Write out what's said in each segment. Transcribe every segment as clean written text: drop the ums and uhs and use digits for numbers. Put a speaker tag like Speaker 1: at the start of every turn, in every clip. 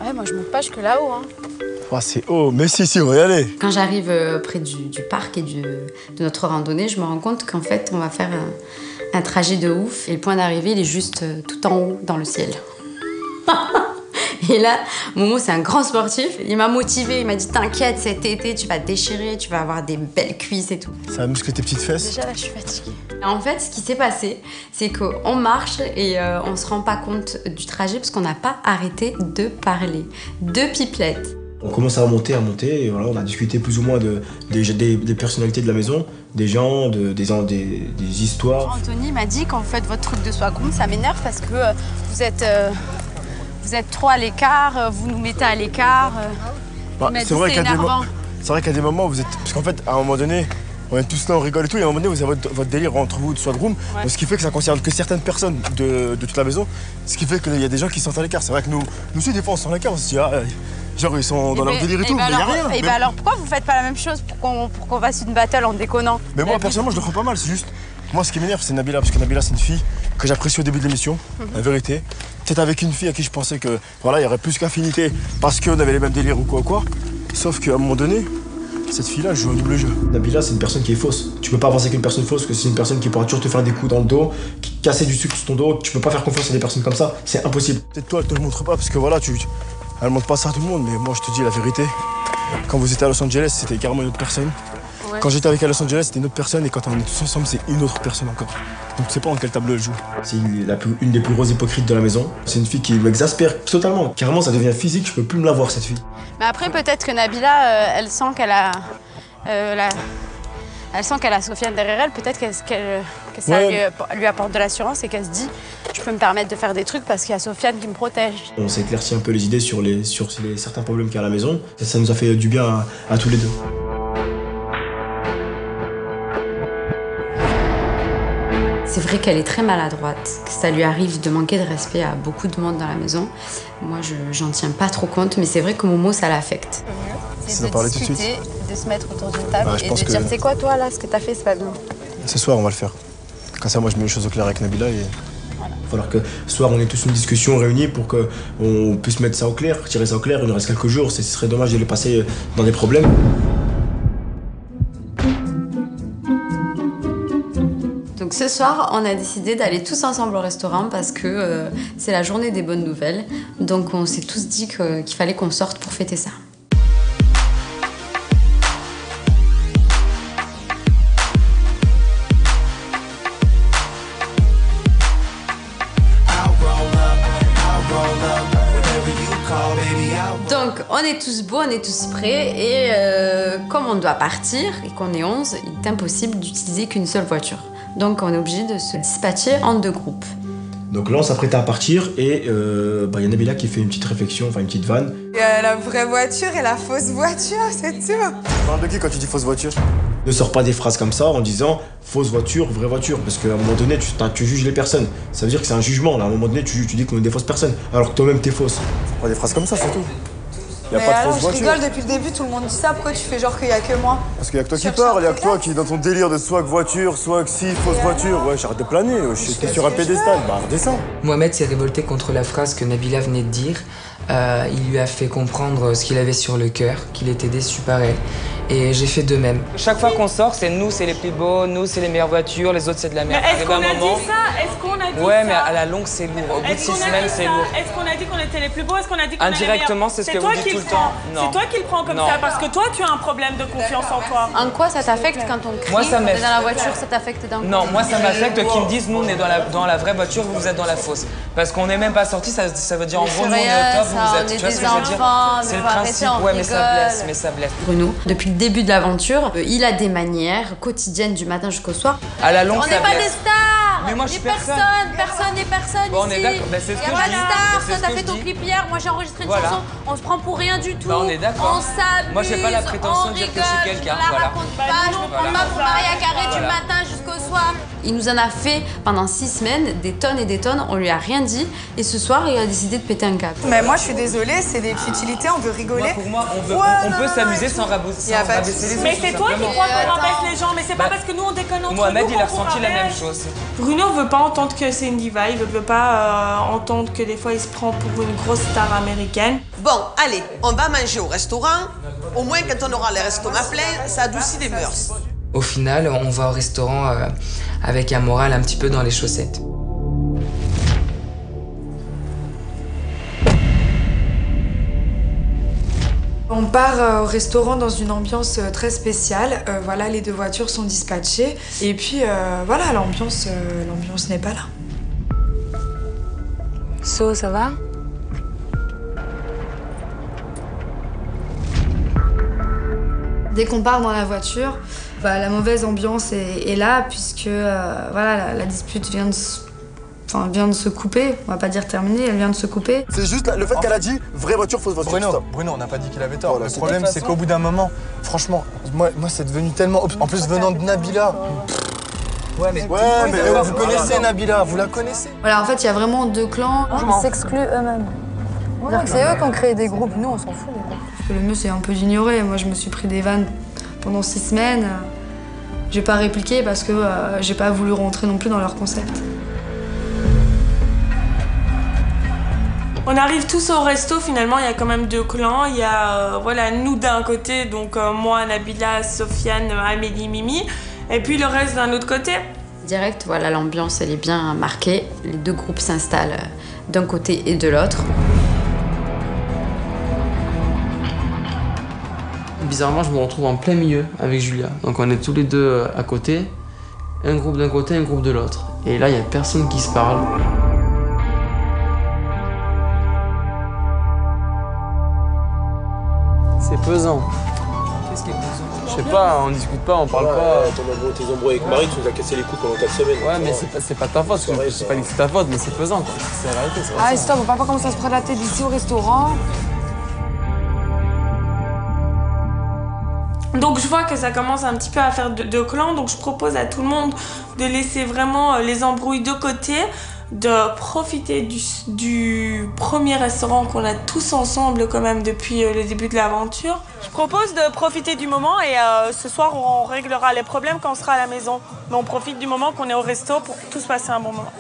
Speaker 1: Ouais, moi je monte pas jusque là-haut. Hein.
Speaker 2: Oh, c'est haut, mais si, on va y aller.
Speaker 1: Quand j'arrive près du parc et de notre randonnée, je me rends compte qu'en fait, on va faire un trajet de ouf. Et le point d'arrivée, il est juste tout en haut, dans le ciel. Et là, Momo, c'est un grand sportif. Il m'a motivée, il m'a dit t'inquiète, cet été, tu vas te déchirer, tu vas avoir des belles cuisses et tout.
Speaker 2: Ça va muscler tes petites fesses.
Speaker 1: Déjà là, je suis fatiguée. En fait, ce qui s'est passé, c'est qu'on marche et on se rend pas compte du trajet parce qu'on n'a pas arrêté de parler. Deux pipelettes.
Speaker 2: On commence à monter, et voilà, on a discuté plus ou moins des personnalités de la maison, des gens, des histoires.
Speaker 1: Anthony m'a dit qu'en fait, votre truc de soie compte, ça m'énerve parce que vous êtes trop à l'écart, vous nous mettez à l'écart.
Speaker 2: C'est vrai qu'il y a des moments où vous êtes... Parce qu'en fait, à un moment donné, on est tous là, on rigole et tout, et à un moment donné, vous avez votre délire entre vous de soie de groom, ouais. Ce qui fait que ça concerne que certaines personnes de toute la maison, ce qui fait qu'il y a des gens qui sont à l'écart. C'est vrai que nous aussi, des fois, on sent à l'écart, on se dit, genre, ils sont dans leur délire et tout, mais il n'y a rien.
Speaker 1: Et alors, pourquoi vous faites pas la même chose pour qu'on fasse une battle en déconnant?
Speaker 2: Mais moi, personnellement, je le prends pas mal, c'est juste... Moi, ce qui m'énerve, c'est Nabila, parce que Nabila, c'est une fille que j'apprécie au début de l'émission, la vérité. Peut-être avec une fille à qui je pensais que, voilà, il y aurait plus qu'affinité parce qu'on avait les mêmes délires ou quoi. Sauf qu'à un moment donné, cette fille-là joue un double jeu. Nabila, c'est une personne qui est fausse. Tu peux pas penser qu'une personne fausse, que c'est une personne qui pourra toujours te faire des coups dans le dos, qui casser du sucre sur ton dos. Tu peux pas faire confiance à des personnes comme ça, c'est impossible. Peut-être toi, elle te le montre pas parce que voilà, elle montre pas ça à tout le monde, mais moi, je te dis la vérité. Quand vous étiez à Los Angeles, c'était carrément une autre personne. Ouais. Quand j'étais avec elle à Los Angeles, c'était une autre personne, et quand on est tous ensemble, c'est une autre personne encore. Donc tu sais pas en quel tableau elle joue. C'est une des plus grosses hypocrites de la maison. C'est une fille qui m'exaspère totalement. Carrément, ça devient physique, je peux plus me la voir, cette fille.
Speaker 1: Mais après, peut-être que Nabila, elle sent qu'elle a... Elle sent qu'elle a Sofiane derrière elle, peut-être que ça lui apporte de l'assurance et qu'elle se dit je peux me permettre de faire des trucs parce qu'il y a Sofiane qui me protège.
Speaker 2: On s'est éclairci un peu les idées sur certains problèmes qu'il y a à la maison. Ça nous a fait du bien à tous les deux.
Speaker 1: C'est vrai qu'elle est très maladroite, que ça lui arrive de manquer de respect à beaucoup de monde dans la maison. Moi, j'en tiens pas trop compte, mais c'est vrai que Momo, ça l'affecte. C'est de discuter, de se mettre autour d'une table et de dire c'est quoi toi là, ce que t'as fait, c'est pas bien.
Speaker 2: Ce soir, on va le faire. Comme ça, moi, je mets les choses au clair avec Nabila et... Voilà. Il va falloir que ce soir, on ait tous une discussion réunie pour qu'on puisse mettre ça au clair, tirer ça au clair. Il nous reste quelques jours, ce serait dommage de les passer dans des problèmes.
Speaker 1: Donc ce soir, on a décidé d'aller tous ensemble au restaurant parce que c'est la journée des bonnes nouvelles. Donc on s'est tous dit qu'il fallait qu'on sorte pour fêter ça. Donc on est tous beaux, on est tous prêts et comme on doit partir et qu'on est 11, il est impossible d'utiliser qu'une seule voiture. Donc on est obligé de se dispatcher en deux groupes.
Speaker 2: Donc là on s'apprêtait à partir et y a Nabila qui fait une petite réflexion, enfin une petite vanne.
Speaker 3: Il y a la vraie voiture et la fausse voiture, c'est tout.
Speaker 2: Tu parles de qui quand tu dis fausse voiture? Ne sors pas des phrases comme ça en disant fausse voiture, vraie voiture, parce qu'à un moment donné tu juges les personnes. Ça veut dire que c'est un jugement, là. À un moment donné tu dis qu'on est des fausses personnes, alors que toi-même t'es fausse. Pas des phrases comme ça, c'est tout.
Speaker 3: Y a pas de fausse voiture. Je rigole depuis le début, tout le monde dit ça, pourquoi tu fais genre qu'il y a que moi?
Speaker 2: Parce qu'il y a que toi qui parles, il y a que toi qui est dans ton délire de soit que voiture, soit que si, fausse voiture. Ouais, j'arrête de planer, t'es sur un pédestal, bah redescends.
Speaker 4: Mohamed s'est révolté contre la phrase que Nabila venait de dire. Il lui a fait comprendre ce qu'il avait sur le cœur, qu'il était déçu par elle. Et j'ai fait de même.
Speaker 5: Chaque fois qu'on sort, c'est nous, c'est les plus beaux, nous, c'est les meilleures voitures, les autres, c'est de la merde.
Speaker 6: Est-ce qu'on a dit ça? Est-ce qu'on a dit ça?
Speaker 5: Ouais, mais à la longue, c'est lourd. Au bout de 6 semaines, c'est lourd.
Speaker 6: Est-ce qu'on a dit qu'on était les plus beaux? Est-ce qu'on a dit qu'on était les meilleurs?
Speaker 5: Indirectement, c'est ce que vous dites tout le temps.
Speaker 6: C'est toi qui le prends comme ça, parce que toi, tu as un problème de confiance en toi.
Speaker 1: En quoi ça t'affecte quand on crie?
Speaker 5: Moi, ça m'affecte.
Speaker 1: Dans la voiture, ça t'affecte d'un coup?
Speaker 5: Non, moi, ça m'affecte qu'ils me disent, nous, on est dans la vraie voiture, vous êtes dans la fausse. Parce qu'on n'est même pas sortis, ça veut dire en gros, nous, on est au top, vous êtes. Tu vois ce que je veux dire? C'est le principe, ouais, mais ça blesse.
Speaker 1: Bruno, depuis le début de l'aventure, il a des manières quotidiennes du matin jusqu'au soir.
Speaker 5: À la longue,
Speaker 1: on n'est pas des stars.
Speaker 5: Mais moi, je suis
Speaker 1: personne n'est personne
Speaker 5: bon,
Speaker 1: ici.
Speaker 5: On est d'accord, c'est ce que je dis.
Speaker 1: Il n'y a pas de stars, toi t'as fait ton clip hier, moi j'ai enregistré une chanson, on se prend pour rien du tout.
Speaker 5: On est d'accord.
Speaker 1: On s'amuse,
Speaker 5: moi, j'ai pas la prétention de dire que je suis quelqu'un.
Speaker 1: Je la raconte pas, je me prends pas pour Maria Carré du matin jusqu'au soir. Il nous en a fait pendant 6 semaines, des tonnes et des tonnes, on lui a rien dit. Et ce soir, il a décidé de péter un câble.
Speaker 3: Mais moi, je suis désolée, c'est des futilités, on veut rigoler.
Speaker 5: Pour moi, on peut s'amuser sans rabaisser les autres.
Speaker 6: Mais c'est toi qui crois qu'on rabaisse les gens, mais c'est pas parce que nous on déconne entre nous.
Speaker 5: Mohamed, il a ressenti la même chose.
Speaker 6: Bruno veut pas entendre que c'est une diva, il veut pas entendre que des fois il se prend pour une grosse star américaine.
Speaker 7: Bon, allez, on va manger au restaurant. Au moins, quand on aura les restaurants pleins, ça adoucit les mœurs.
Speaker 4: Au final, on va au restaurant avec un moral un petit peu dans les chaussettes.
Speaker 3: On part au restaurant dans une ambiance très spéciale. Voilà, les 2 voitures sont dispatchées. Et puis, voilà, l'ambiance n'est pas là.
Speaker 8: So, ça va?
Speaker 3: Dès qu'on part dans la voiture, la mauvaise ambiance est là, puisque voilà, la dispute vient de se couper. On va pas dire terminer, elle vient de se couper.
Speaker 2: C'est juste le fait qu'elle a dit vraie voiture, fausse voiture.
Speaker 9: Bruno, on n'a pas dit qu'il avait tort. Voilà, le problème, c'est qu'au bout d'un moment, franchement, moi c'est devenu tellement... En plus, venant de Nabila... Ouais, mais vous connaissez Nabila, vous la connaissez.
Speaker 3: Voilà, en fait, il y a vraiment 2 clans.
Speaker 8: Ils s'excluent eux-mêmes. C'est eux qui ont créé des groupes, nous on s'en fout.
Speaker 3: Le mieux, c'est un peu d'ignorer. Moi, je me suis pris des vannes pendant 6 semaines. J'ai pas répliqué parce que j'ai pas voulu rentrer non plus dans leur concept.
Speaker 6: On arrive tous au resto, finalement, il y a quand même 2 clans. Il y a voilà, nous d'un côté, donc moi, Nabila, Sofiane, Amélie, Mimi, et puis le reste d'un autre côté.
Speaker 1: Direct, voilà, l'ambiance, elle est bien marquée. Les 2 groupes s'installent d'un côté et de l'autre.
Speaker 10: Bizarrement, je me retrouve en plein milieu avec Julia. Donc on est tous les 2 à côté, un groupe d'un côté, un groupe de l'autre. Et là, il n'y a personne qui se parle. C'est pesant.
Speaker 5: Qu'est-ce qui est pesant?
Speaker 10: Je sais pas, on discute pas, on parle pas.
Speaker 2: Tes embrouilles avec Marie, tu nous as cassé les couilles pendant 4 semaines.
Speaker 10: Ouais, mais c'est pas ta faute, je sais pas dit que c'est ta faute, mais c'est pesant quoi. C'est la réalité.
Speaker 8: Ah, stop, on va pas commencer à se prendre la tête ici au restaurant.
Speaker 6: Donc je vois que ça commence un petit peu à faire 2 clans, donc je propose à tout le monde de laisser vraiment les embrouilles de côté, de profiter du premier restaurant qu'on a tous ensemble quand même depuis le début de l'aventure. Je propose de profiter du moment et ce soir on réglera les problèmes quand on sera à la maison. Mais on profite du moment qu'on est au resto pour tous passer un bon moment.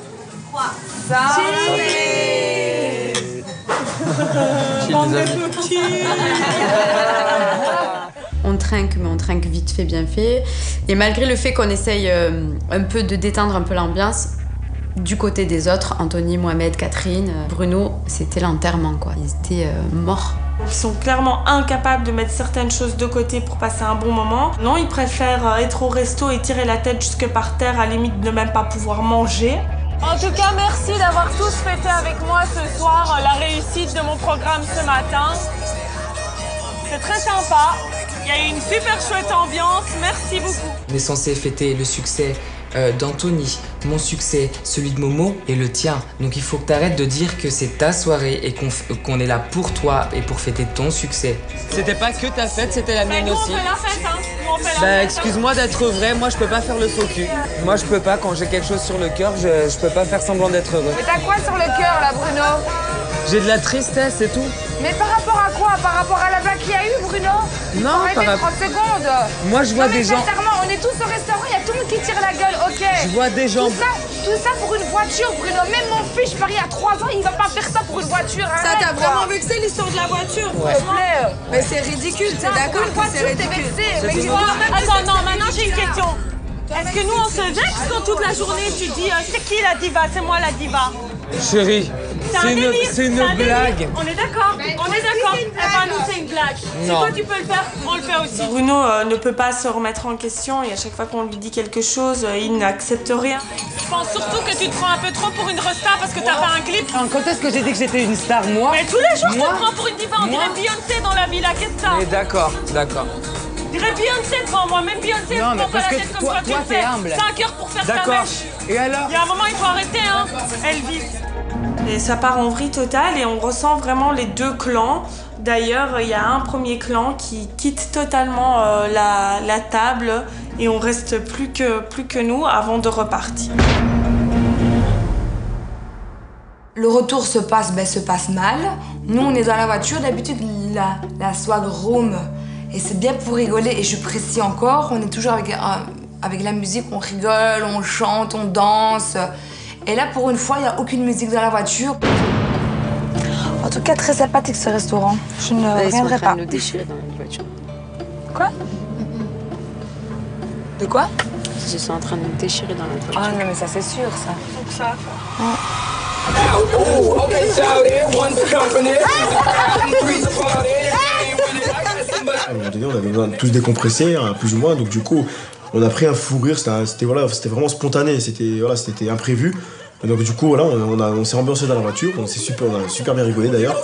Speaker 6: Bande de petits.
Speaker 1: On trinque, mais on trinque vite fait, bien fait. Et malgré le fait qu'on essaye un peu de détendre un peu l'ambiance, du côté des autres, Anthony, Mohamed, Catherine, Bruno, c'était l'enterrement, quoi. Ils étaient morts.
Speaker 6: Ils sont clairement incapables de mettre certaines choses de côté pour passer un bon moment. Non, ils préfèrent être au resto et tirer la tête jusque par terre, à la limite de ne même pas pouvoir manger. En tout cas, merci d'avoir tous fêté avec moi ce soir la réussite de mon programme ce matin. C'est très sympa. Il y a eu une super chouette ambiance. Merci beaucoup.
Speaker 4: On est censé fêter le succès d'Anthony, mon succès, celui de Momo et le tien. Donc il faut que tu arrêtes de dire que c'est ta soirée et qu'on est là pour toi et pour fêter ton succès.
Speaker 5: C'était pas que ta fête, c'était la mienne aussi.
Speaker 6: On fait la fête, hein. Nous, on fait la
Speaker 5: Bah
Speaker 6: fête,
Speaker 5: excuse-moi d'être vrai, moi je peux pas faire le faux cul. Moi je peux pas, quand j'ai quelque chose sur le cœur, je peux pas faire semblant d'être heureux.
Speaker 8: Mais t'as quoi sur le cœur là, Bruno?
Speaker 5: J'ai de la tristesse, c'est tout.
Speaker 8: Mais par rapport à quoi? Par rapport à la blague qu'il y a eu, Bruno?
Speaker 5: Non,
Speaker 8: par rapport... 30 secondes.
Speaker 5: Moi je vois des gens...
Speaker 8: Sincèrement, on est tous au restaurant, il y a tout le monde qui tire la gueule, ok.
Speaker 5: Je vois des gens...
Speaker 8: Tout ça pour une voiture, Bruno. Même mon fils, je parie à 3 ans, il va pas faire ça pour une voiture.
Speaker 6: Ça t'a vraiment vexé l'histoire de la voiture?
Speaker 5: Ouais.
Speaker 3: Mais c'est ridicule, t'es d'accord que c'est ridicule?
Speaker 8: Mais tu vois,
Speaker 6: attends, non, maintenant j'ai une question. Est-ce que nous on se vexe quand toute la journée tu dis c'est qui la diva? C'est moi la diva.
Speaker 5: Chérie, c'est une blague.
Speaker 6: On est d'accord, on est d'accord. Eh ben nous c'est une blague. Si toi tu peux le faire, on le fait aussi. Bruno ne peut pas se remettre en question et à chaque fois qu'on lui dit quelque chose, il n'accepte rien. Je pense surtout que tu te prends un peu trop pour une resta parce que t'as pas un clip.
Speaker 5: Quand est-ce que j'ai dit que j'étais une star, moi?
Speaker 6: Mais tous les jours tu te prends pour une diva, on dirait Beyoncé dans la villa, qu'est-ce que ça?
Speaker 5: Mais d'accord, d'accord.
Speaker 6: Je dirais Beyoncé devant moi, même Beyoncé se prend pas la tête comme toi tu le fais. 5 heures pour faire ta mèche.
Speaker 5: Et alors?
Speaker 6: Il y a un moment il faut arrêter, hein, Elvis. Et ça part en vrille totale et on ressent vraiment les deux clans. D'ailleurs, il y a un premier clan qui quitte totalement la table et on reste plus que nous avant de repartir.
Speaker 11: Le retour se passe mal. Nous, on est dans la voiture. D'habitude, la swag room. Et c'est bien pour rigoler. Et je précise encore, on est toujours avec la musique, on rigole, on chante, on danse. Et là, pour une fois, il n'y a aucune musique dans la voiture. En tout cas, très sympathique ce restaurant. Je ne reviendrai pas. Ils sont en train de nous déchirer dans la voiture. Quoi? De quoi?
Speaker 1: Ils sont en train de nous déchirer dans la voiture.
Speaker 11: Ah non, mais ça c'est sûr, ça.
Speaker 6: Donc ça.
Speaker 2: À un moment donné, on avait besoin de tous décompresser, hein, plus ou moins, donc du coup, on a pris un fou rire, c'était vraiment spontané, c'était imprévu. Donc du coup, voilà, on s'est ambiancé dans la voiture, on a super bien rigolé d'ailleurs.